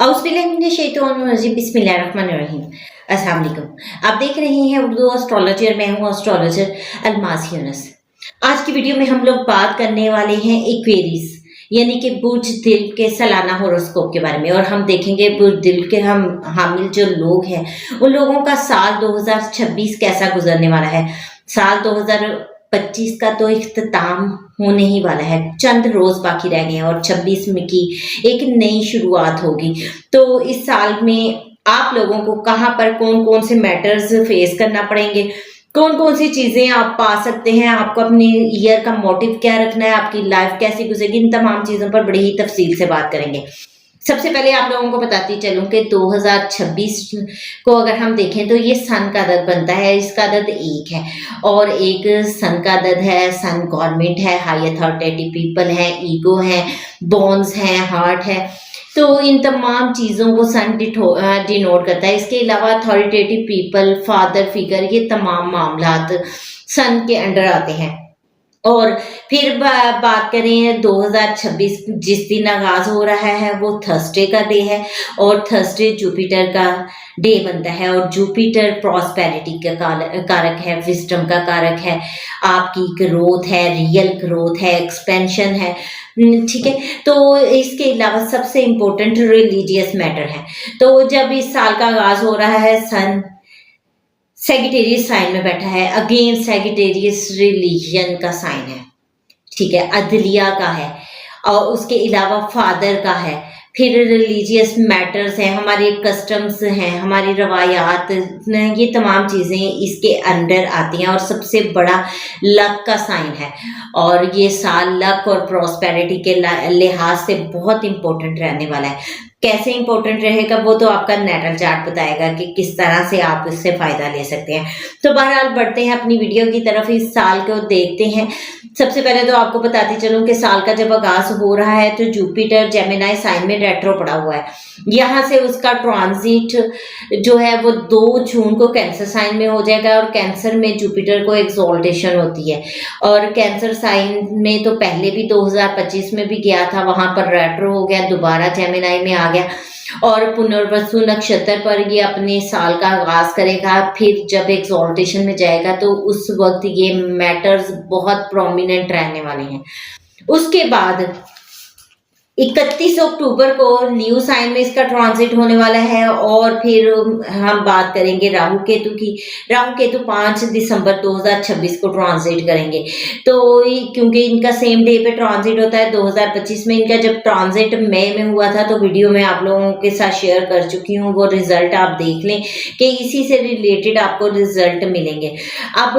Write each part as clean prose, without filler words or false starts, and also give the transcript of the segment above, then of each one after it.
बिस्मिल्लाहिर्रहमानिर्रहीम। अस्सलाम वालेकुम। आप देख रहे हैं उर्दू एस्ट्रोलॉजी और मैं हूँ एस्ट्रोलॉजर अलमास यूनुस। आज की वीडियो में हम लोग बात करने वाले हैं एक्वेरियस यानी कि बुर्ज दिल के सालाना होरोस्कोप के बारे में, और हम देखेंगे बुर्ज दिल के हम हामिल जो लोग हैं उन लोगों का साल 2026 कैसा गुजरने वाला है। साल 2025 का तो इख्तिताम होने ही वाला है, चंद रोज बाकी रह गए हैं और 26 में की एक नई शुरुआत होगी। तो इस साल में आप लोगों को कहाँ पर कौन कौन से मैटर्स फेस करना पड़ेंगे, कौन कौन सी चीजें आप पा सकते हैं, आपको अपने ईयर का मोटिव क्या रखना है, आपकी लाइफ कैसी गुजरेगी, इन तमाम चीजों पर बड़ी ही तफसील से बात करेंगे। सबसे पहले आप लोगों को बताती चलूं कि 2026 को अगर हम देखें तो ये सन का अदद बनता है। इसका अदद 1 है और एक सन का अदद है। सन गवर्नमेंट है, हाई अथॉरिटेटिव पीपल है, ईगो है, बोन्स है, हार्ट है। तो इन तमाम चीज़ों को सन डिनोट करता है। इसके अलावा अथॉरिटेटिव पीपल, फादर फिगर, ये तमाम मामलात सन के अंडर आते हैं। और फिर बात करें 2026 जिस दिन आगाज हो रहा है वो थर्सडे का डे है, और थर्सडे जुपिटर का डे बनता है। और जुपिटर प्रॉस्पेरिटी का कारक है, विजडम का कारक है, आपकी ग्रोथ है, रियल ग्रोथ है, एक्सपेंशन है, ठीक है। तो इसके अलावा सबसे इम्पोर्टेंट रिलीजियस मैटर है। तो जब इस साल का आगाज हो रहा है, सन सैजिटेरियस साइन में बैठा है। अगेन सैजिटेरियस रिलीजन का साइन है, ठीक है, अदलिया का है, और उसके अलावा फादर का है। फिर रिलीजियस मैटर्स हैं, हमारे कस्टम्स हैं, हमारी रवायात, ये तमाम चीज़ें इसके अंडर आती हैं। और सबसे बड़ा लक का साइन है, और ये साल लक और प्रॉस्पेरिटी के लिहाज से बहुत इंपॉर्टेंट रहने वाला है। कैसे इंपॉर्टेंट रहेगा वो तो आपका नेटल चार्ट बताएगा कि किस तरह से आप इससे फ़ायदा ले सकते हैं। तो बहरहाल बढ़ते हैं अपनी वीडियो की तरफ, इस साल को देखते हैं। सबसे पहले तो आपको बताती चलूं कि साल का जब आगाज हो रहा है तो जुपिटर जेमिनी साइन में रेट्रो पड़ा हुआ है। यहाँ से उसका ट्रांजिट जो है वो 2 जून को कैंसर साइन में हो जाएगा, और कैंसर में जुपिटर को एक्सॉल्टेशन होती है। और कैंसर साइन में तो पहले भी 2025 में भी गया था, वहां पर रेट्रो हो गया, दोबारा जेमिनी में आ गया, और पुनर्वसु नक्षत्र पर ये अपने साल का आगाज करेगा। फिर जब एक्सॉल्टेशन में जाएगा तो उस वक्त ये मैटर्स बहुत प्रोमिनेंट रहने वाले हैं। उसके बाद 31 अक्टूबर को न्यू साइन में इसका ट्रांजिट होने वाला है। और फिर हम बात करेंगे राहु केतु की। राहु केतु 5 दिसंबर 2026 को ट्रांजिट करेंगे। तो क्योंकि इनका सेम डे पे ट्रांजिट होता है 2025 में, इनका जब ट्रांजिट मई में हुआ था तो वीडियो में आप लोगों के साथ शेयर कर चुकी हूँ, वो रिजल्ट आप देख लें कि इसी से रिलेटेड आपको रिजल्ट मिलेंगे। अब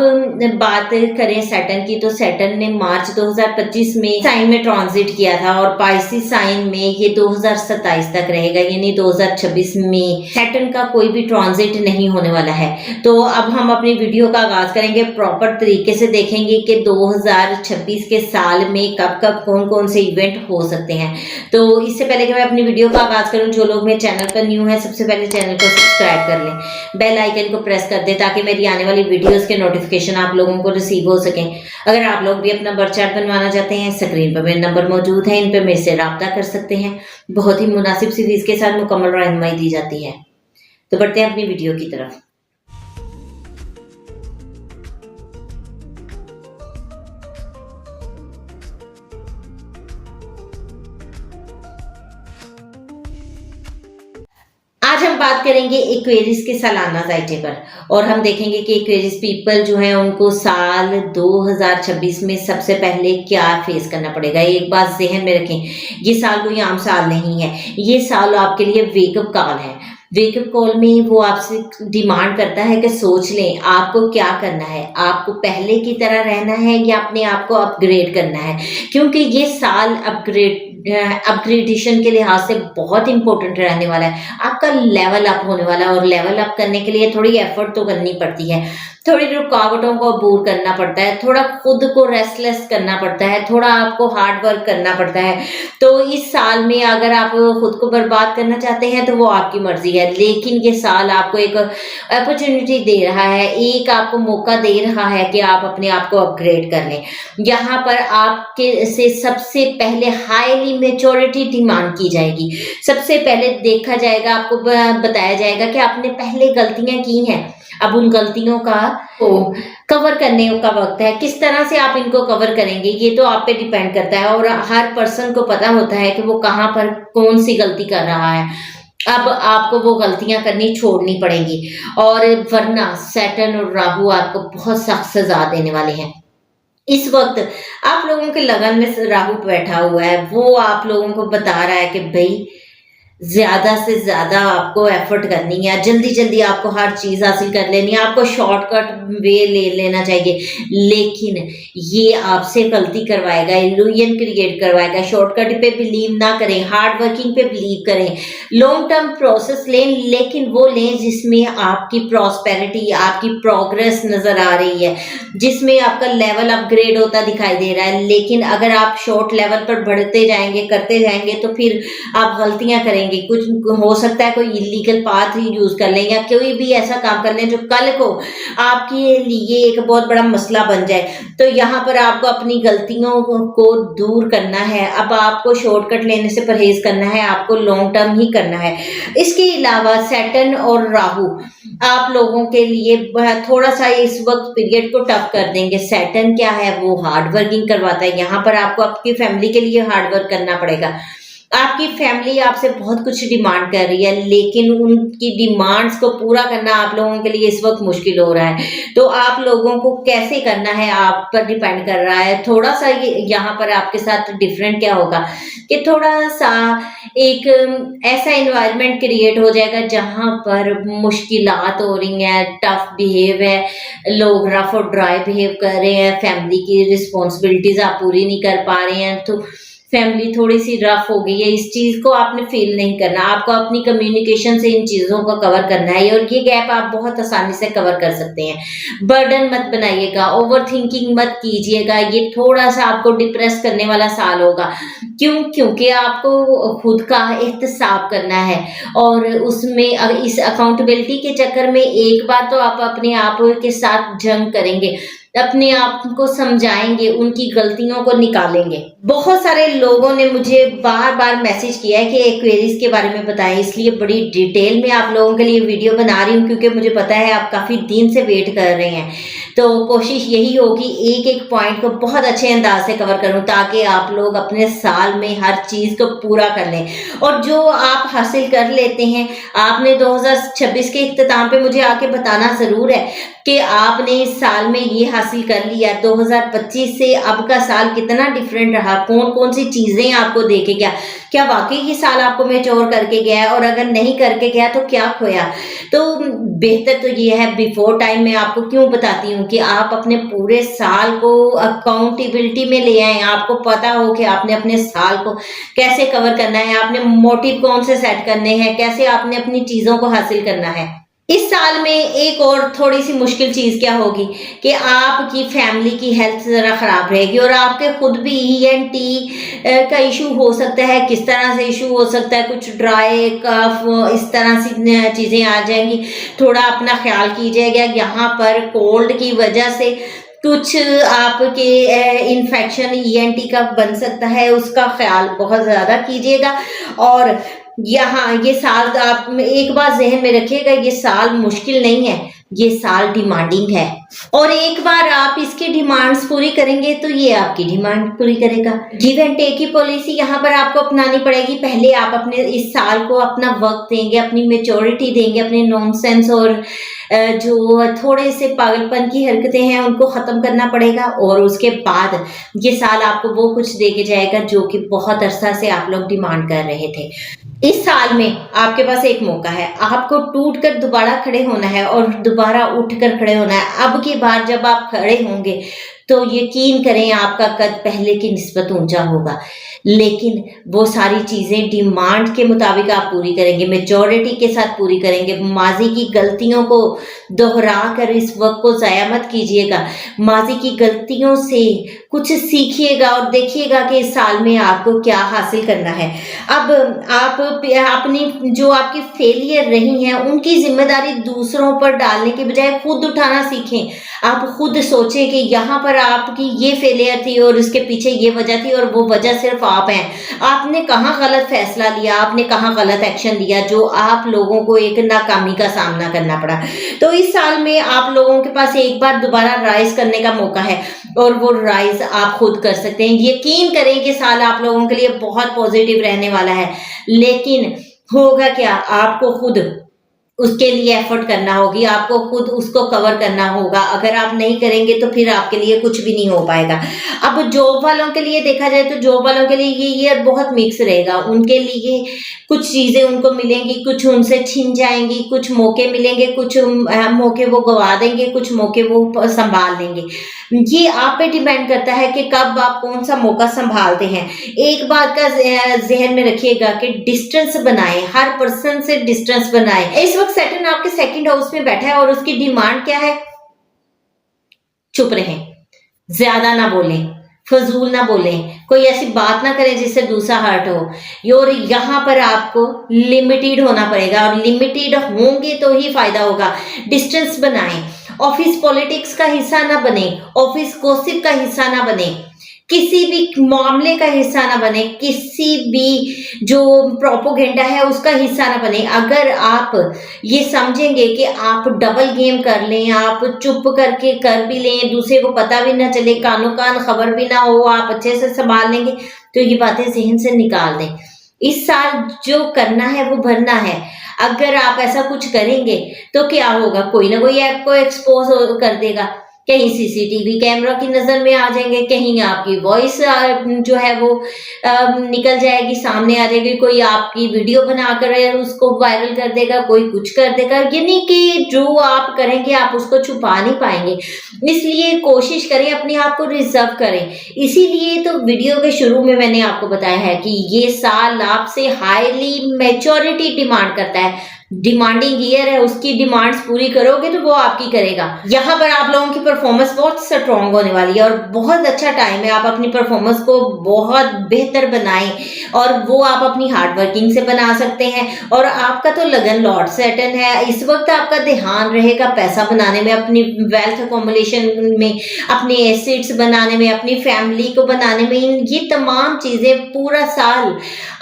बात करें सैटर्न की, तो सैटर्न ने मार्च 2025 में साइन में ट्रांजिट किया था, और पाइसिस साइन में ये 2027 तक रहेगा, यानी 2026 में सैटर्न का कोई भी ट्रांजिट नहीं होने वाला है। तो अब हम अपनी वीडियो का आगाज करेंगे, प्रॉपर तरीके से देखेंगे कि 2026 के साल में कब कब कौन कौन से इवेंट हो सकते हैं। तो इससे पहले कि मैं अपनी वीडियो का आगाज करूं, जो लोग मेरे चैनल पर न्यू है सबसे पहले चैनल को सब्सक्राइब कर लें, बेल आइकन को प्रेस कर दें ताकि मेरी आने वाली वीडियोस के नोटिफिकेशन आप लोगों को रिसीव हो सकें। अगर आप लोग भी अपना बर्थ चार्ट बनवाना चाहते हैं, स्क्रीन पर मेरे नंबर मौजूद है, इन पर मेरे से राब्ता कर सकते हैं। बहुत ही मुनासिब सी फीस के साथ मुकम्मल रहनुमाई दी जाती है। तो बढ़ते हैं अपनी वीडियो की तरफ। आज हम बात करेंगे एक्वेरियस के सालाना जायचे पर, और हम देखेंगे कि एक्वेरियस पीपल जो हैं उनको साल 2026 में सबसे पहले क्या फेस करना पड़ेगा। एक बात जहन में रखें, ये साल कोई आम साल नहीं है, ये साल आपके लिए वेकअप कॉल है। वेकअप कॉल में वो आपसे डिमांड करता है कि सोच लें आपको क्या करना है, आपको पहले की तरह रहना है या अपने आप को अपग्रेड करना है, क्योंकि ये साल अपग्रेडेशन के लिहाज से बहुत इंपॉर्टेंट रहने वाला है। आपका लेवल अप होने वाला है, और लेवल अप करने के लिए थोड़ी एफर्ट तो करनी पड़ती है। थोड़ी रुकावटों को अबूर करना पड़ता है, थोड़ा खुद को रेस्टलेस करना पड़ता है, थोड़ा आपको हार्ड वर्क करना पड़ता है। तो इस साल में अगर आप खुद को बर्बाद करना चाहते हैं तो वो आपकी मर्जी है, लेकिन ये साल आपको एक अपॉर्चुनिटी दे रहा है, एक आपको मौका दे रहा है कि आप अपने आप को अपग्रेड कर लें। यहाँ पर आपके से सबसे पहले हाईली मेच्योरिटी डिमांड की जाएगी। सबसे पहले देखा जाएगा, आपको बताया जाएगा कि आपने पहले गलतियां की हैं, अब उन गलतियों का कवर करने का वक्त है। किस तरह से आप इनको कवर करेंगे ये तो आप पे डिपेंड करता है, और हर पर्सन को पता होता है कि वो कहाँ पर कौन सी गलती कर रहा है। अब आपको वो गलतियां करनी छोड़नी पड़ेंगी, और वरना सैटर्न और राहु आपको बहुत सख्त सजा देने वाले हैं। इस वक्त आप लोगों के लगन में राहु बैठा हुआ है, वो आप लोगों को बता रहा है कि भाई ज्यादा से ज्यादा आपको एफर्ट करनी है, जल्दी जल्दी आपको हर चीज हासिल कर लेनी है, आपको शॉर्टकट वे ले लेना चाहिए। लेकिन ये आपसे गलती करवाएगा, इल्यूजन क्रिएट करवाएगा। शॉर्टकट पे बिलीव ना करें, हार्ड वर्किंग पे बिलीव करें, लॉन्ग टर्म प्रोसेस लें, लेकिन वो लें जिसमें आपकी प्रॉस्पेरिटी, आपकी प्रोग्रेस नजर आ रही है, जिसमें आपका लेवल अपग्रेड होता दिखाई दे रहा है। लेकिन अगर आप शॉर्ट लेवल पर बढ़ते जाएंगे, करते जाएंगे, तो फिर आप गलतियां करेंगे। कुछ हो सकता है कोई इलीगल पाथ ही यूज कर लें, या कोई भी ऐसा काम कर लें जो कल को आपके लिए एक बहुत बड़ा मसला बन जाए। तो यहाँ पर आपको अपनी गलतियों को दूर करना है। अब आपको शॉर्टकट लेने से परहेज करना है, आपको लॉन्ग टर्म ही करना है। इसके अलावा सैटर्न और राहु आप लोगों के लिए थोड़ा सा इस वक्त पीरियड को टफ कर देंगे। सैटर्न क्या है, वो हार्ड वर्किंग करवाता है। यहाँ पर आपको आपकी फैमिली के लिए हार्ड वर्क करना पड़ेगा। आपकी फैमिली आपसे बहुत कुछ डिमांड कर रही है, लेकिन उनकी डिमांड्स को पूरा करना आप लोगों के लिए इस वक्त मुश्किल हो रहा है। तो आप लोगों को कैसे करना है आप पर डिपेंड कर रहा है। थोड़ा सा यहाँ पर आपके साथ डिफरेंट क्या होगा कि थोड़ा सा एक ऐसा एनवायरनमेंट क्रिएट हो जाएगा जहां पर मुश्किलात हो रही हैं, टफ बिहेव है, लोग रफ और ड्राई बिहेव कर रहे हैं, फैमिली की रिस्पॉन्सिबिलिटीज आप पूरी नहीं कर पा रहे हैं, तो फैमिली थोड़ी सी रफ हो गई है। इस चीज को आपने फील नहीं करना, आपको अपनी कम्युनिकेशन से इन चीजों को कवर करना है, और ये गैप आप बहुत आसानी से कवर कर सकते हैं। बर्डन मत बनाइएगा, ओवर थिंकिंग मत कीजिएगा, ये थोड़ा सा आपको डिप्रेस करने वाला साल होगा। क्योंकि आपको खुद का एहतसाब करना है, और उसमें इस अकाउंटेबिलिटी के चक्कर में एक बार तो आप अपने आप के साथ जंग करेंगे, अपने आप को समझाएंगे, उनकी गलतियों को निकालेंगे। बहुत सारे लोगों ने मुझे बार बार मैसेज किया है कि एक्वेरियस के बारे में बताएं, इसलिए बड़ी डिटेल में आप लोगों के लिए वीडियो बना रही हूँ, क्योंकि मुझे पता है आप काफी दिन से वेट कर रहे हैं। तो कोशिश यही होगी एक एक पॉइंट को बहुत अच्छे अंदाज से कवर करूं, ताकि आप लोग अपने साल में हर चीज को पूरा कर लें। और जो आप हासिल कर लेते हैं, आपने 2026 के इख्तिताम पे मुझे आके बताना जरूर है कि आपने इस साल में ये हासिल कर लिया। 2025 से अब का साल कितना डिफरेंट रहा, कौन कौन सी चीजें आपको दे के गया, क्या वाकई ये साल आपको मैच्योर करके गया है, और अगर नहीं करके गया तो क्या खोया। तो बेहतर तो ये है, बिफोर टाइम मैं आपको क्यों बताती हूँ कि आप अपने पूरे साल को अकाउंटेबिलिटी में ले आए, आपको पता हो कि आपने अपने साल को कैसे कवर करना है, आपने मोटिव कौन से सेट करने हैं, कैसे आपने अपनी चीजों को हासिल करना है। इस साल में एक और थोड़ी सी मुश्किल चीज क्या होगी कि आपकी फैमिली की हेल्थ जरा खराब रहेगी, और आपके खुद भी ENT का इशू हो सकता है। किस तरह से इशू हो सकता है, कुछ ड्राई कफ इस तरह से चीजें आ जाएंगी, थोड़ा अपना ख्याल कीजिएगा। यहाँ पर कोल्ड की वजह से कुछ आपके इन्फेक्शन ENT का बन सकता है, उसका ख्याल बहुत ज्यादा कीजिएगा। और यहाँ ये साल आप एक बार जहन में रखिएगा, ये साल मुश्किल नहीं है, ये साल डिमांडिंग है, और एक बार आप इसकी डिमांड्स पूरी करेंगे तो ये आपकी डिमांड पूरी करेगा। गिव एंड टेक की पॉलिसी यहाँ पर आपको अपनानी पड़ेगी। पहले आप अपने इस साल को अपना वक्त देंगे, अपनी मेच्योरिटी देंगे, अपने नॉनसेंस और जो थोड़े से पागलपन की हरकतें हैं उनको खत्म करना पड़ेगा, और उसके बाद ये साल आपको वो कुछ दे के जाएगा जो कि बहुत अरसा से आप लोग डिमांड कर रहे थे। इस साल में आपके पास एक मौका है, आपको टूट कर दोबारा खड़े होना है और दोबारा उठकर खड़े होना है। अब की बार जब आप खड़े होंगे तो यकीन करें आपका कद पहले की निस्बत ऊंचा होगा। लेकिन वो सारी चीज़ें डिमांड के मुताबिक आप पूरी करेंगे, मेजॉरिटी के साथ पूरी करेंगे। माजी की गलतियों को दोहरा कर इस वक्त को ज़ाया मत कीजिएगा। माजी की गलतियों से कुछ सीखिएगा और देखिएगा कि इस साल में आपको क्या हासिल करना है। अब आप अपनी जो आपकी फेलियर रही हैं उनकी जिम्मेदारी दूसरों पर डालने के बजाय खुद उठाना सीखें। आप खुद सोचें कि यहाँ पर आपकी ये फेलियर थी और उसके पीछे ये वजह थी और वो वजह सिर्फ आप हैं। आपने कहाँ गलत फैसला लिया, आपने कहाँ गलत एक्शन लिया जो आप लोगों को एक नाकामी का सामना करना पड़ा। तो इस साल में आप लोगों के पास एक बार दोबारा राइज करने का मौका है और वो राइज आप खुद कर सकते हैं। यकीन करें कि साल आप लोगों के लिए बहुत पॉजिटिव रहने वाला है, लेकिन होगा क्या, आपको खुद उसके लिए एफर्ट करना होगी, आपको खुद उसको कवर करना होगा। अगर आप नहीं करेंगे तो फिर आपके लिए कुछ भी नहीं हो पाएगा। अब जॉब वालों के लिए देखा जाए तो जॉब वालों के लिए ये ईयर बहुत मिक्स रहेगा। उनके लिए कुछ चीजें उनको मिलेंगी, कुछ उनसे छिन जाएंगी, कुछ मौके मिलेंगे, कुछ मौके वो गवा देंगे, कुछ मौके वो संभाल लेंगे। ये आप पे डिपेंड करता है कि कब आप कौन सा मौका संभालते हैं। एक बात का जहन में रखिएगा कि डिस्टेंस बनाएं, हर पर्सन से डिस्टेंस बनाएं। इस वक्त सैटर्न आपके सेकंड हाउस में बैठा है और उसकी डिमांड क्या है? चुप रहें, ज्यादा ना बोलें, फजूल ना बोलें, कोई ऐसी बात ना करें जिससे दूसरा हर्ट हो। और यहाँ पर आपको लिमिटेड होना पड़ेगा और लिमिटेड होंगे तो ही फायदा होगा। डिस्टेंस बनाएं, ऑफिस पॉलिटिक्स का हिस्सा ना बने, ऑफिस गॉसिप का हिस्सा ना बने, किसी भी मामले का हिस्सा ना बने, किसी भी जो प्रोपोगेंडा है उसका हिस्सा ना बने। अगर आप ये समझेंगे कि आप डबल गेम कर लें, आप चुप करके कर भी लें, दूसरे को पता भी ना चले, कानो कान खबर भी ना हो, आप अच्छे से संभाल लेंगे, तो ये बातें जहन से निकाल दें। इस साल जो करना है वो भरना है। अगर आप ऐसा कुछ करेंगे तो क्या होगा, कोई ना कोई आपको एक्सपोज कर देगा, कहीं सीसीटीवी कैमरा की नजर में आ जाएंगे, कहीं आपकी वॉइस जो है वो निकल जाएगी, सामने आ जाएगी, कोई आपकी वीडियो बनाकर उसको वायरल कर देगा, कोई कुछ कर देगा। यानी कि जो आप करेंगे आप उसको छुपा नहीं पाएंगे। इसलिए कोशिश करें अपने आप को रिजर्व करें। इसीलिए तो वीडियो के शुरू में मैंने आपको बताया है कि ये साल आपसे हाईली मैच्योरिटी डिमांड करता है। डिमांडिंग ईयर है, उसकी डिमांड्स पूरी करोगे तो वो आपकी करेगा। यहाँ पर आप लोगों की परफॉर्मेंस बहुत स्ट्रॉन्ग होने वाली है और बहुत अच्छा टाइम है। आप अपनी परफॉर्मेंस को बहुत बेहतर बनाएं और वो आप अपनी हार्ड वर्किंग से बना सकते हैं। और आपका तो लगन लॉर्ड सैटर्न है, इस वक्त आपका ध्यान रहेगा पैसा बनाने में, अपनी वेल्थ अकोमोलेशन में, अपने एसेट्स बनाने में, अपनी फैमिली को बनाने में। ये तमाम चीजें पूरा साल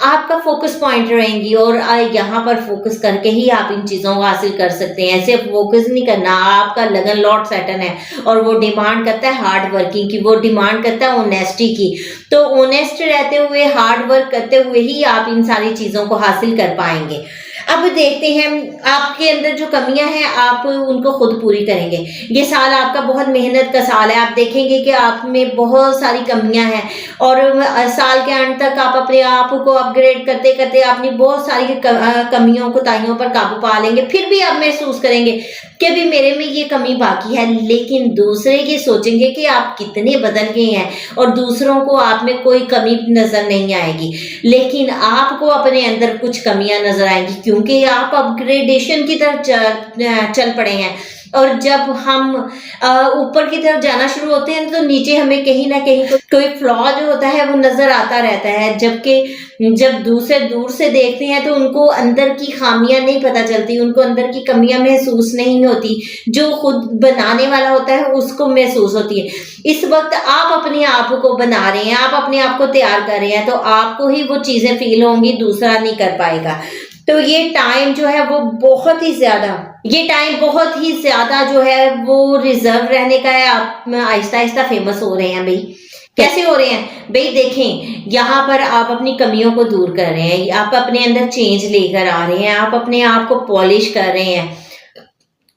आपका फोकस पॉइंट रहेंगी और यहाँ पर फोकस करके ही आप इन चीजों को हासिल कर सकते हैं। ऐसे फोकस नहीं करना। आपका लगन लॉर्ड सैटर्न है और वो डिमांड करता है हार्ड वर्किंग की, वो डिमांड करता है ऑनेस्टी की। तो ऑनेस्ट रहते हुए, हार्ड वर्क करते हुए ही आप इन सारी चीजों को हासिल कर पाएंगे। अब देखते हैं आपके अंदर जो कमियां हैं आप उनको खुद पूरी करेंगे। ये साल आपका बहुत मेहनत का साल है। आप देखेंगे कि आप में बहुत सारी कमियां हैं और साल के अंत तक आप अपने आप को अपग्रेड करते करते अपनी बहुत सारी कमियों कोताहियों पर काबू पा लेंगे। फिर भी आप महसूस करेंगे कि भी मेरे में ये कमी बाकी है, लेकिन दूसरे ये सोचेंगे कि आप कितने बदल गए हैं और दूसरों को आप में कोई कमी नजर नहीं आएगी, लेकिन आपको अपने अंदर कुछ कमियां नजर आएंगी क्योंकि आप अपग्रेडेशन की तरफ चल पड़े हैं। और जब हम ऊपर की तरफ जाना शुरू होते हैं तो नीचे हमें कहीं ना कहीं कोई फ्लॉ जो होता है वो नजर आता रहता है, जबकि जब दूसरे दूर से देखते हैं तो उनको अंदर की खामियां नहीं पता चलती, उनको अंदर की कमियां महसूस नहीं होती, जो खुद बनाने वाला होता है उसको महसूस होती है। इस वक्त आप अपने आप को बना रहे हैं, आप अपने आप को तैयार कर रहे हैं, तो आपको ही वो चीजें फील होंगी, दूसरा नहीं कर पाएगा। तो ये टाइम जो है वो बहुत ही ज्यादा जो है वो रिजर्व रहने का है। आप आहिस्ता आहिस्ता फेमस हो रहे हैं भाई। कैसे हो रहे हैं भाई? देखें, यहाँ पर आप अपनी कमियों को दूर कर रहे हैं, आप अपने अंदर चेंज लेकर आ रहे हैं, आप अपने आप को पॉलिश कर रहे हैं।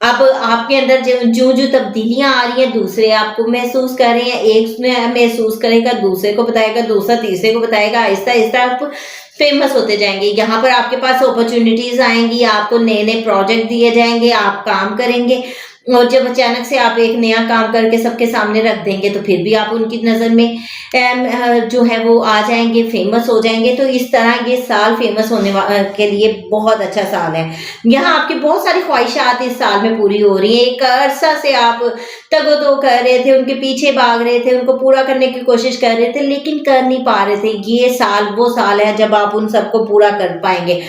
अब आपके अंदर जो जो तब्दीलियां आ रही हैं दूसरे आपको महसूस कर रहे हैं। एक महसूस करेगा, दूसरे को बताएगा, दूसरा तीसरे को बताएगा। आहिस्ता आहिस्ता आप फेमस होते जाएंगे। यहाँ पर आपके पास अपॉर्चुनिटीज आएंगी, आपको नए नए प्रोजेक्ट दिए जाएंगे, आप काम करेंगे और जब अचानक से आप एक नया काम करके सबके सामने रख देंगे तो फिर भी आप उनकी नज़र में जो है वो आ जाएंगे, फेमस हो जाएंगे। तो इस तरह ये साल फेमस होने के लिए बहुत अच्छा साल है। यहाँ आपकी बहुत सारी ख्वाहिशात इस साल में पूरी हो रही है। एक अरसा से आप तगो कर रहे थे, उनके पीछे भाग रहे थे, उनको पूरा करने की कोशिश कर रहे थे लेकिन कर नहीं पा रहे थे। ये साल वो साल है जब आप उन सबको पूरा कर पाएंगे।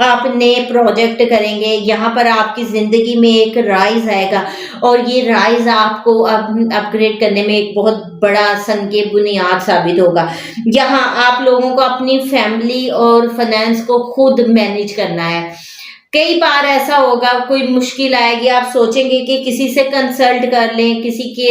आप नए प्रोजेक्ट करेंगे, यहाँ पर आपकी ज़िंदगी में एक राइज़ आएगा और ये राइज़ आपको अपग्रेड करने में एक बहुत बड़ा संग बुनियाद साबित होगा। यहाँ आप लोगों को अपनी फैमिली और फाइनेंस को खुद मैनेज करना है। कई बार ऐसा होगा, कोई मुश्किल आएगी, आप सोचेंगे कि किसी से कंसल्ट कर लें, किसी की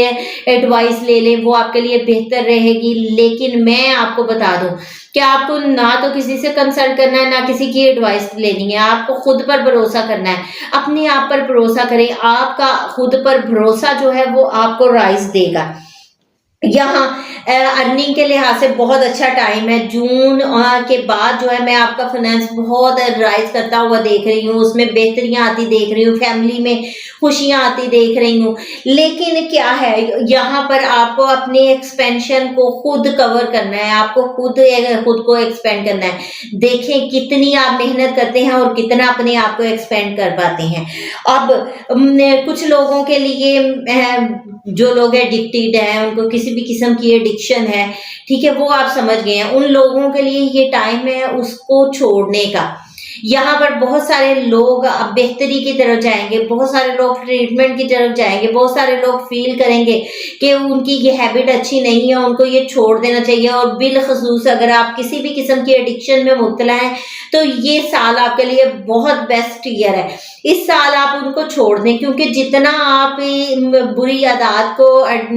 एडवाइस ले लें, वो आपके लिए बेहतर रहेगी। लेकिन मैं आपको बता दूं कि आपको ना तो किसी से कंसल्ट करना है, ना किसी की एडवाइस लेनी है। आपको खुद पर भरोसा करना है, अपने आप पर भरोसा करें। आपका खुद पर भरोसा जो है वो आपको राइज देगा। यहाँ अर्निंग के लिहाज से बहुत अच्छा टाइम है। जून के बाद जो है मैं आपका फाइनेंस बहुत राइज करता हुआ देख रही हूँ, उसमें बेहतरियां आती देख रही हूँ, फैमिली में खुशियां आती देख रही हूँ। लेकिन क्या है, यहाँ पर आपको अपने एक्सपेंशन को खुद कवर करना है, आपको खुद को एक्सपेंड करना है। देखें कितनी आप मेहनत करते हैं और कितना अपने आप को एक्सपेंड कर पाते हैं। अब कुछ लोगों के लिए जो लोग एडिक्टेड हैं, उनको किसी भी किस्म की एडिक्शन है, ठीक है, वो आप समझ गए हैं, उन लोगों के लिए ये टाइम है उसको छोड़ने का। यहाँ पर बहुत सारे लोग अब बेहतरी की तरफ जाएंगे, बहुत सारे लोग ट्रीटमेंट की तरफ जाएंगे, बहुत सारे लोग फील करेंगे कि उनकी ये हैबिट अच्छी नहीं है, उनको ये छोड़ देना चाहिए। और बिलखसूस अगर आप किसी भी किस्म की एडिक्शन में मुब्तला हैं तो ये साल आपके लिए बहुत बेस्ट ईयर है। इस साल आप उनको छोड़ दें, क्योंकि जितना आप बुरी आदत को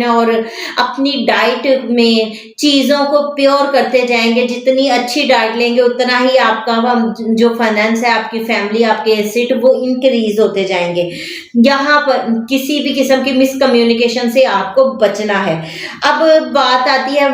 और अपनी डाइट में चीज़ों को प्योर करते जाएंगे, जितनी अच्छी डाइट लेंगे उतना ही आपका जो फाइनेंस है, आपकी फैमिली, आपके एसेट वो इंक्रीज होते जाएंगे। यहाँ पर किसी भी किस्म की मिसकम्युनिकेशन से आपको बचना है। अब बात आती है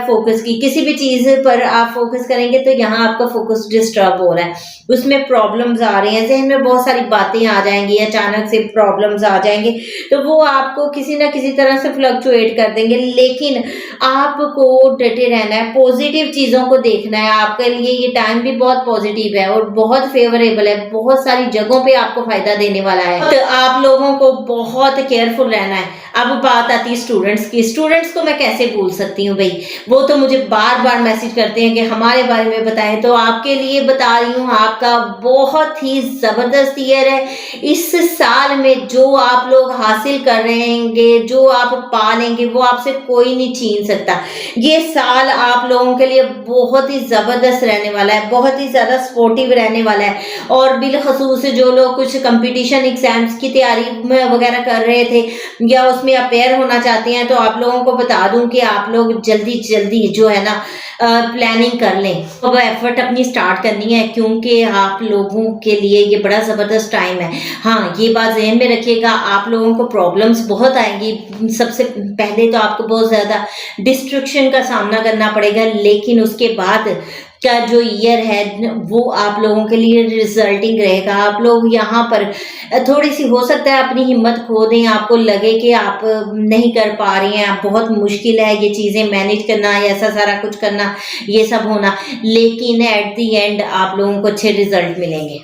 फोकस की। किसी भी चीज़ पर आप फोकस करेंगे तो यहाँ आपका फोकस डिस्टर्ब हो रहा है, उसमें प्रॉब्लम्स आ रही हैं, जहन में बहुत सारी बातें आ जाएंगी, अचानक से प्रॉब्लम्स आ जाएंगे, तो वो आपको किसी ना किसी तरह से फ्लक्चुएट कर देंगे। लेकिन आपको डटे रहना है, पॉजिटिव चीज़ों को देखना है। आपके लिए ये टाइम भी बहुत पॉजिटिव है और बहुत फेवरेबल है, बहुत सारी जगहों पे आपको फायदा देने वाला है। तो आप लोगों को बहुत केयरफुल रहना है। अब बात आती है स्टूडेंट्स की। स्टूडेंट्स को मैं कैसे भूल सकती हूँ भाई, वो तो मुझे बार बार मैसेज करते हैं कि हमारे बारे में बताएं। तो आपके लिए बता रही हूँ, आपका बहुत ही जबरदस्त ईयर है। इस साल में जो आप लोग हासिल कर रहेंगे, जो आप पा लेंगे, वो आपसे कोई नहीं छीन सकता। ये साल आप लोगों के लिए बहुत ही जबरदस्त रहने वाला है, बहुत ही ज्यादा सपोर्टिव रहने वाला है। और बिलखसूस जो लोग कुछ कंपटीशन एग्जाम्स की तैयारी वगैरह कर रहे थे या उसमें अपेयर होना चाहते हैं, तो आप लोगों को बता दूं कि आप लोग जल्दी जल्दी जो है ना प्लानिंग कर लें। अब एफर्ट अपनी स्टार्ट करनी है, क्योंकि आप लोगों के लिए ये बड़ा ज़बरदस्त टाइम है। हाँ, ये बात ज़हन में रखिएगा, आप लोगों को प्रॉब्लम्स बहुत आएंगी। सबसे पहले तो आपको बहुत ज़्यादा डिस्ट्रक्शन का सामना करना पड़ेगा, लेकिन उसके बाद का जो ईयर है वो आप लोगों के लिए रिजल्टिंग रहेगा। आप लोग यहाँ पर थोड़ी सी हो सकता है अपनी हिम्मत खो दें, आपको लगे कि आप नहीं कर पा रही हैं, बहुत मुश्किल है ये चीज़ें मैनेज करना, ऐसा सारा कुछ करना, ये सब होना, लेकिन एट दी एंड आप लोगों को अच्छे रिजल्ट मिलेंगे।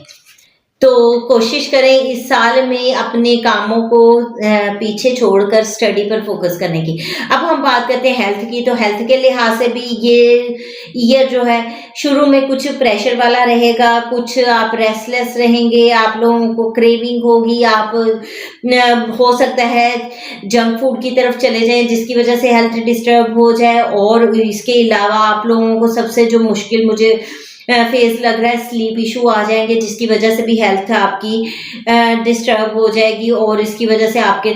तो कोशिश करें इस साल में अपने कामों को पीछे छोड़कर स्टडी पर फोकस करने की। अब हम बात करते हैं हेल्थ की। तो हेल्थ के लिहाज से भी ये ईयर जो है शुरू में कुछ प्रेशर वाला रहेगा, कुछ आप रेस्टलेस रहेंगे, आप लोगों को क्रेविंग होगी, आप हो सकता है जंक फूड की तरफ चले जाएं जिसकी वजह से हेल्थ डिस्टर्ब हो जाए। और इसके अलावा आप लोगों को सबसे जो मुश्किल मुझे फेस लग रहा है, स्लीप इशू आ जाएंगे जिसकी वजह से भी हेल्थ आपकी डिस्टर्ब हो जाएगी और इसकी वजह से आपके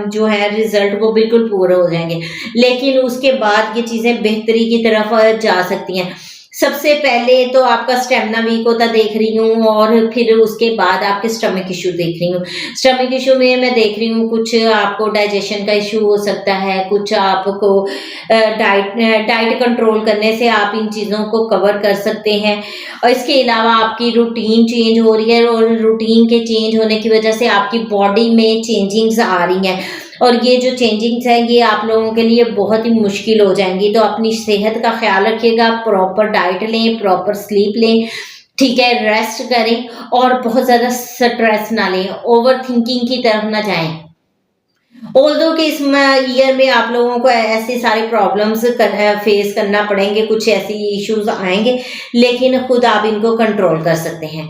जो है रिजल्ट वो बिल्कुल पूरे हो जाएंगे। लेकिन उसके बाद ये चीज़ें बेहतरी की तरफ जा सकती हैं। सबसे पहले तो आपका स्टेमिना वीक होता देख रही हूँ, और फिर उसके बाद आपके स्टमक इशू देख रही हूँ। स्टमक इशू में मैं देख रही हूँ कुछ आपको डाइजेशन का इशू हो सकता है, कुछ आपको डाइट कंट्रोल करने से आप इन चीज़ों को कवर कर सकते हैं। और इसके अलावा आपकी रूटीन चेंज हो रही है, और रूटीन के चेंज होने की वजह से आपकी बॉडी में चेंजिंग्स आ रही हैं, और ये जो चेंजिंग्स है ये आप लोगों के लिए बहुत ही मुश्किल हो जाएंगी। तो अपनी सेहत का ख्याल रखिएगा, प्रॉपर डाइट लें, प्रॉपर स्लीप लें, ठीक है, रेस्ट करें, और बहुत ज़्यादा स्ट्रेस ना लें, ओवर थिंकिंग की तरफ ना जाएं। ऑल्दो कि इस ईयर में आप लोगों को ऐसे सारे प्रॉब्लम्स फेस करना पड़ेंगे, कुछ ऐसी इश्यूज आएंगे, लेकिन खुद आप इनको कंट्रोल कर सकते हैं।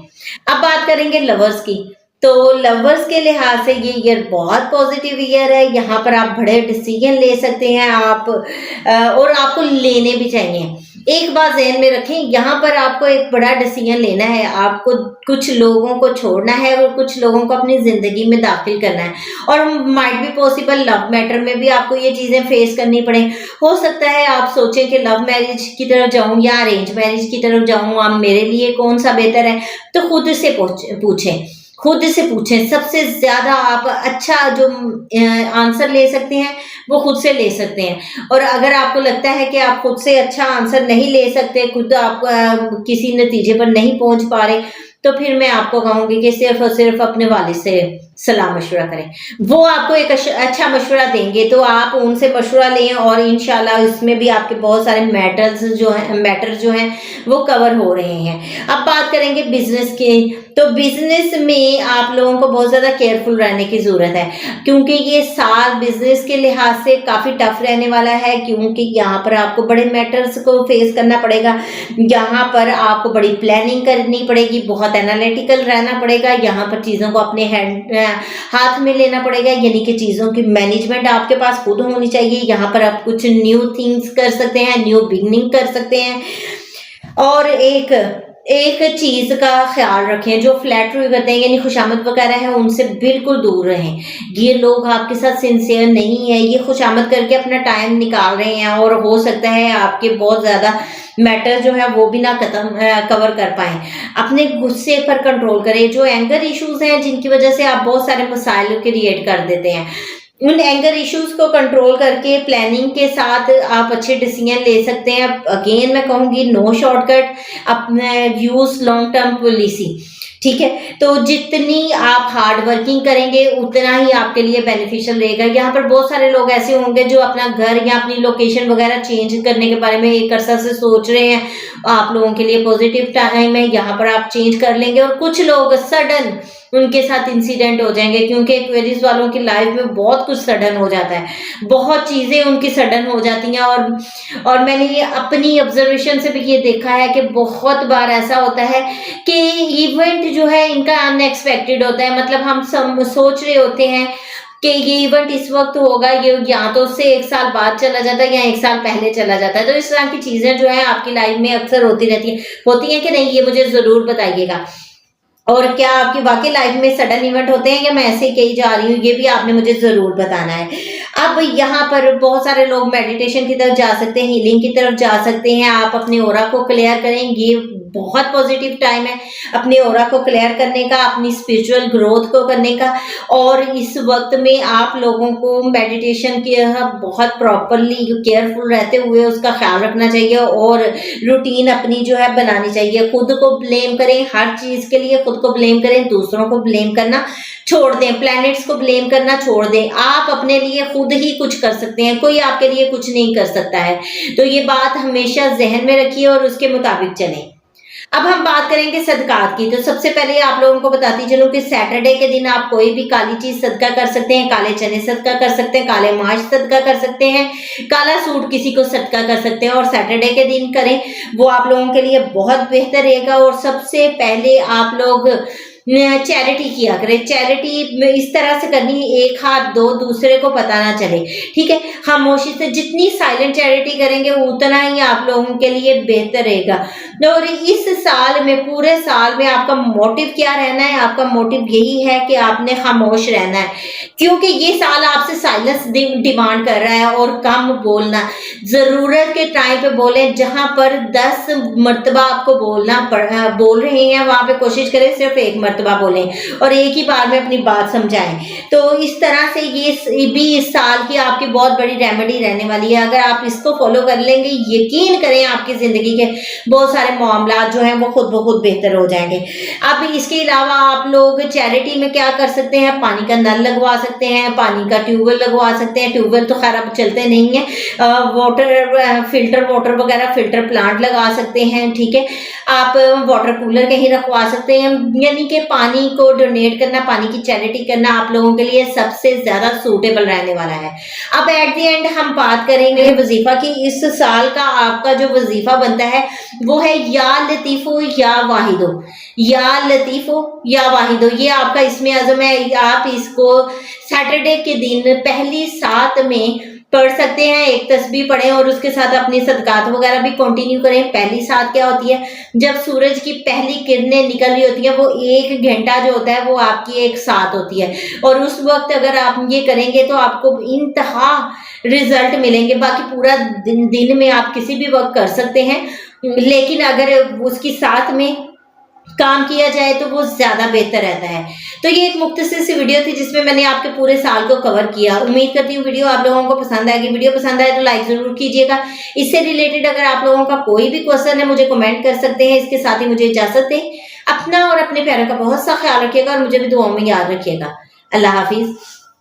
अब बात करेंगे लवर्स की। तो लवर्स के लिहाज से ये ईयर बहुत पॉजिटिव ईयर है। यहाँ पर आप बड़े डिसीजन ले सकते हैं आप, और आपको लेने भी चाहिए। एक बात ज़हन में रखें, यहाँ पर आपको एक बड़ा डिसीजन लेना है। आपको कुछ लोगों को छोड़ना है और कुछ लोगों को अपनी ज़िंदगी में दाखिल करना है, और might be possible love matter में भी आपको ये चीज़ें फेस करनी पड़े। हो सकता है आप सोचें कि लव मैरिज की तरफ जाऊं या अरेंज मैरिज की तरफ जाऊं, अब मेरे लिए कौन सा बेहतर है। तो खुद से पूछें, खुद से पूछें। सबसे ज्यादा आप अच्छा जो आंसर ले सकते हैं वो खुद से ले सकते हैं, और अगर आपको लगता है कि आप खुद से अच्छा आंसर नहीं ले सकते, खुद आप किसी नतीजे पर नहीं पहुंच पा रहे, तो फिर मैं आपको कहूंगी कि सिर्फ और सिर्फ अपने वालिद से सलाह मशवरा करें। वो आपको एक अच्छा मशवरा देंगे, तो आप उनसे मशवरा लें, और इंशाल्लाह इसमें भी आपके बहुत सारे मैटर जो हैं वो कवर हो रहे हैं। अब बात करेंगे बिजनेस की। तो बिजनेस में आप लोगों को बहुत ज़्यादा केयरफुल रहने की ज़रूरत है, क्योंकि ये साल बिजनेस के लिहाज से काफ़ी टफ रहने वाला है, क्योंकि यहाँ पर आपको बड़े मैटर्स को फेस करना पड़ेगा। यहाँ पर आपको बड़ी प्लानिंग करनी पड़ेगी, बहुत एनालिटिकल रहना पड़ेगा। यहाँ पर चीज़ों को अपने हाथ में लेना पड़ेगा, यानी कि चीज़ों की मैनेजमेंट आपके पास खुद होनी चाहिए। यहाँ पर आप कुछ न्यू थिंग्स कर सकते हैं, न्यू बिगनिंग कर सकते हैं। और एक चीज का ख्याल रखें, जो फ्लैटरी करते हैं यानी खुशामद वगैरह है, उनसे बिल्कुल दूर रहें। ये लोग आपके साथ सिंसियर नहीं है, ये खुशामद करके अपना टाइम निकाल रहे हैं, और हो सकता है आपके बहुत ज्यादा मैटर जो है वो भी ना कवर कर पाए। अपने गुस्से पर कंट्रोल करें। जो एंगर इश्यूज हैं जिनकी वजह से आप बहुत सारे मसाइल क्रिएट कर देते हैं, उन एंगर इश्यूज को कंट्रोल करके प्लानिंग के साथ आप अच्छे डिसीजन ले सकते हैं। अगेन मैं कहूँगी, नो शॉर्टकट, अपने यूज लॉन्ग टर्म पॉलिसी, ठीक है। तो जितनी आप हार्ड वर्किंग करेंगे उतना ही आपके लिए बेनिफिशियल रहेगा। यहाँ पर बहुत सारे लोग ऐसे होंगे जो अपना घर या अपनी लोकेशन वगैरह चेंज करने के बारे में एक अरसा से सोच रहे हैं। आप लोगों के लिए पॉजिटिव टाइम है, यहाँ पर आप चेंज कर लेंगे। और कुछ लोग सडन उनके साथ इंसिडेंट हो जाएंगे, क्योंकि एक्वेरियस वालों की लाइफ में बहुत कुछ सडन हो जाता है, बहुत चीजें उनकी सडन हो जाती हैं। और मैंने ये अपनी ऑब्जर्वेशन से भी ये देखा है कि बहुत बार ऐसा होता है कि इवेंट जो है इनका अनएक्सपेक्टेड होता है। मतलब हम सब सोच रहे होते हैं कि ये इवेंट इस वक्त होगा, ये या तो उससे एक साल बाद चला जाता है या एक साल पहले चला जाता है। तो इस तरह की चीजें जो है आपकी लाइफ में अक्सर होती रहती हैं कि नहीं, ये मुझे जरूर बताइएगा। और क्या आपकी वाकई लाइफ में सडन इवेंट होते हैं या मैं ऐसे ही कही जा रही हूँ, ये भी आपने मुझे जरूर बताना है। अब यहाँ पर बहुत सारे लोग मेडिटेशन की तरफ जा सकते हैं, हीलिंग की तरफ जा सकते हैं। आप अपने ऑरा को क्लियर करें, ये बहुत पॉजिटिव टाइम है अपने ऑरा को क्लियर करने का, अपनी स्पिरिचुअल ग्रोथ को करने का। और इस वक्त में आप लोगों को मेडिटेशन की बहुत प्रॉपरली केयरफुल रहते हुए उसका ख्याल रखना चाहिए, और रूटीन अपनी जो है बनानी चाहिए। खुद को ब्लेम करें, हर चीज के लिए खुद को ब्लेम करें, दूसरों को ब्लेम करना छोड़ दें, प्लैनेट्स को ब्लेम करना छोड़ दें। आप अपने लिए खुद ही कुछ कर सकते हैं, कोई आपके लिए कुछ नहीं कर सकता है। तो ये बात हमेशा जहन में रखिए और उसके मुताबिक चलें। अब हम बात करेंगे सदकात की। तो सबसे पहले आप लोगों को बताती चलूं कि सैटरडे के दिन आप कोई भी काली चीज सदका कर सकते हैं, काले चने सदका कर सकते हैं, काले माश सदका कर सकते हैं, काला सूट किसी को सदका कर सकते हैं, और सैटरडे के दिन करें, वो आप लोगों के लिए बहुत बेहतर रहेगा। और सबसे पहले आप लोग चैरिटी किया करें। चैरिटी इस तरह से करनी है, एक हाथ दो, दूसरे को पता ना चले, ठीक है। खामोशी से जितनी साइलेंट चैरिटी करेंगे उतना ही आप लोगों के लिए बेहतर रहेगा। और इस साल में, पूरे साल में आपका मोटिव क्या रहना है? आपका मोटिव यही है कि आपने खामोश रहना है, क्योंकि ये साल आपसे साइलेंस डिमांड कर रहा है और कम बोलना। जरूरत के टाइम पे बोलें, जहां पर 10 मर्तबा आपको बोल रहे हैं वहां पे कोशिश करें सिर्फ 1 मर्तबा बोलें और एक ही बार में अपनी बात समझाएं। तो इस तरह से ये भी इस साल की आपकी बहुत बड़ी रेमेडी रहने वाली है। अगर आप इसको फॉलो कर लेंगे, यकीन करें आपकी जिंदगी के बहुत सारे मामला जो हैं वो खुद ब खुद बेहतर हो जाएंगे। अब इसके अलावा आप लोग चैरिटी में क्या कर सकते हैं? पानी का नल लगवा सकते हैं, पानी का ट्यूबवेल लगवा सकते हैं। ट्यूबवेल तो खैर अब चलते नहीं है, वाटर फिल्टर वाटर वगैरह फिल्टर प्लांट लगा सकते हैं, ठीक है। आप वाटर कूलर कहीं रखवा सकते हैं। यानी कि पानी को डोनेट करना, पानी की चैरिटी करना आप लोगों के लिए सबसे ज्यादा सूटेबल रहने वाला है। अब एट द एंड हम बात करेंगे वजीफा की। इस साल का आपका जो वजीफा बनता है वो है या लतीफो या वाहिदो, या लतीफो या वाहिदो। ये आपका इसमें आज़म है। आप इसको सैटरडे के दिन पहली 7 में पढ़ सकते हैं। एक तस्बीह पढ़ें और उसके साथ अपनी सदकात वगैरह भी कंटिन्यू करें। पहली 7 क्या होती है? जब सूरज की पहली किरणें निकल रही होती हैं, वो 1 घंटा जो होता है वो आपकी एक 7 होती है, और उस वक्त अगर आप ये करेंगे तो आपको इंतहा रिजल्ट मिलेंगे। बाकी पूरा दिन में आप किसी भी वक्त कर सकते हैं, लेकिन अगर उसकी साथ में काम किया जाए तो वो ज्यादा बेहतर रहता है। तो ये एक मुख्तसर सी वीडियो थी जिसमें मैंने आपके पूरे साल को कवर किया। उम्मीद करती हूँ वीडियो आप लोगों को पसंद आएगी। वीडियो पसंद आए तो लाइक जरूर कीजिएगा। इससे रिलेटेड अगर आप लोगों का कोई भी क्वेश्चन है मुझे कमेंट कर सकते हैं। इसके साथ ही मुझे इजाजत दें। अपना और अपने प्यारों का बहुत सा ख्याल रखिएगा और मुझे भी दुआओं में याद रखिएगा। अल्लाह हाफिज।